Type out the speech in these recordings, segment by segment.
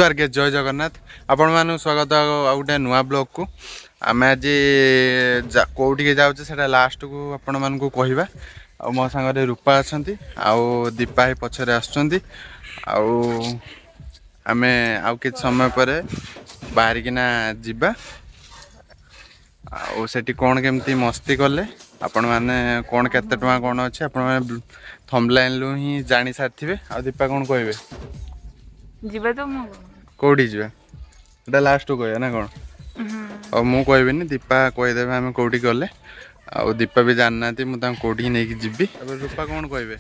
जुआर के जय जगन्नाथ आपण मानु स्वागत आ गोटे नुआ ब्लॉग को आम आज कौटी जाऊे से लास्ट को आपण मान को कहवा आ मो सांगे रूपा अच्छा आउ दीपा ही पछरे आसुँच आम आउ कि समय पर बाहरिकिना जीवा आठी कौन केमती मस्ती कले आपण मैंने कौन केते टका कौन अच्छे आपण मैंने थंबलाइन लु ही जानी सारी आ दीपा कौन कहे जीवा तो कौटी जा लास्ट कह ना कौन और मु कहबिनी दीपा कहीदेवे आम कौटी गले आ दीपा भी जाना मुझे कौटी नहीं जीवी रूपा कौन कहे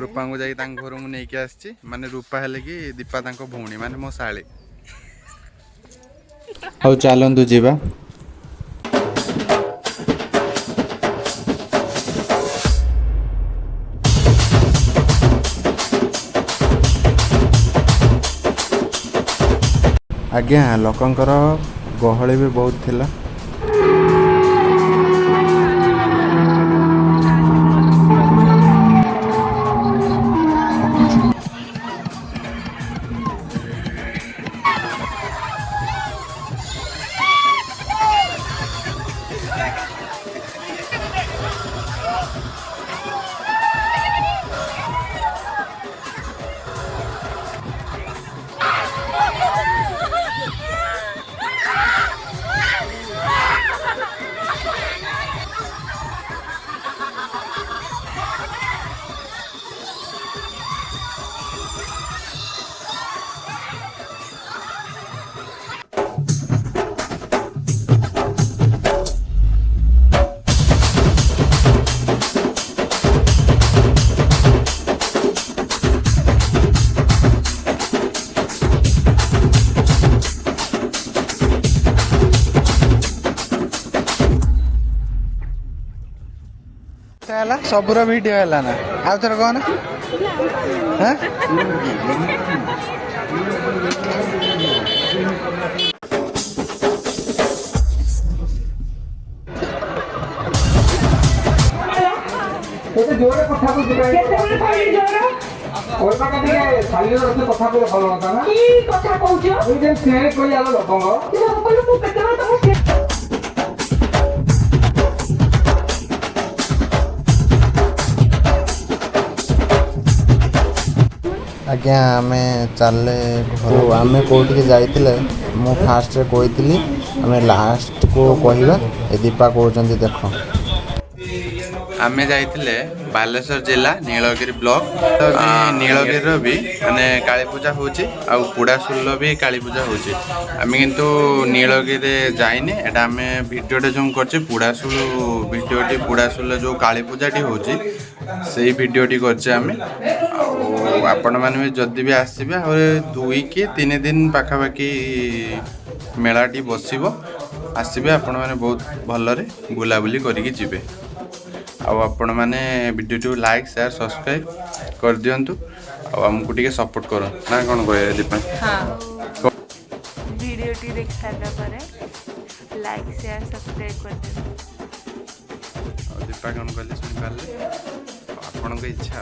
रूपा को जाकि घर मुझे नहीं आसी माने रूपा हेले कि दीपा भौणी माने मो शाली हौ चलतु जीवा आज्ञा लोकंकर गहली भी बहुत थिला सबुर वीडियो है ना आउ थर कौन आज्ञा आम चले घर आम कौटी जाइए मु फास्ट कही आम लास्ट को कहवा ए दीपा कहते देख आम जाइए बालेश्वर जिला नीलगिरी ब्लॉक नीलगिरी भी माने काली पूजा होची आ पुड़ाशुल भी काली पूजा होची आम किंतु नीलगिरी जाइने एटा आम वीडियोटे जो करछे पुड़ाशुल वीडियोटी पुड़ाशुल जो काली पूजाटी होची से वीडियोटी करछे आम आपण मैंने भी जदि भी आसबे और 2 कि 3 दिन पाखापाखि मेलाटी बसब आसबे आपण मैंने बहुत भलरे बुलाबुली करिकी जिवे आपण मैंने वीडियो लाइक शेयर सब्सक्राइब कर दियंतु आमको टिके सपोर्ट करो ना कौन कहे दीपा हां वीडियो टी देख सारा परे लाइक शेयर सब्सक्राइब कर दे दीपा कौन कहले सुन पाले आपण को इच्छा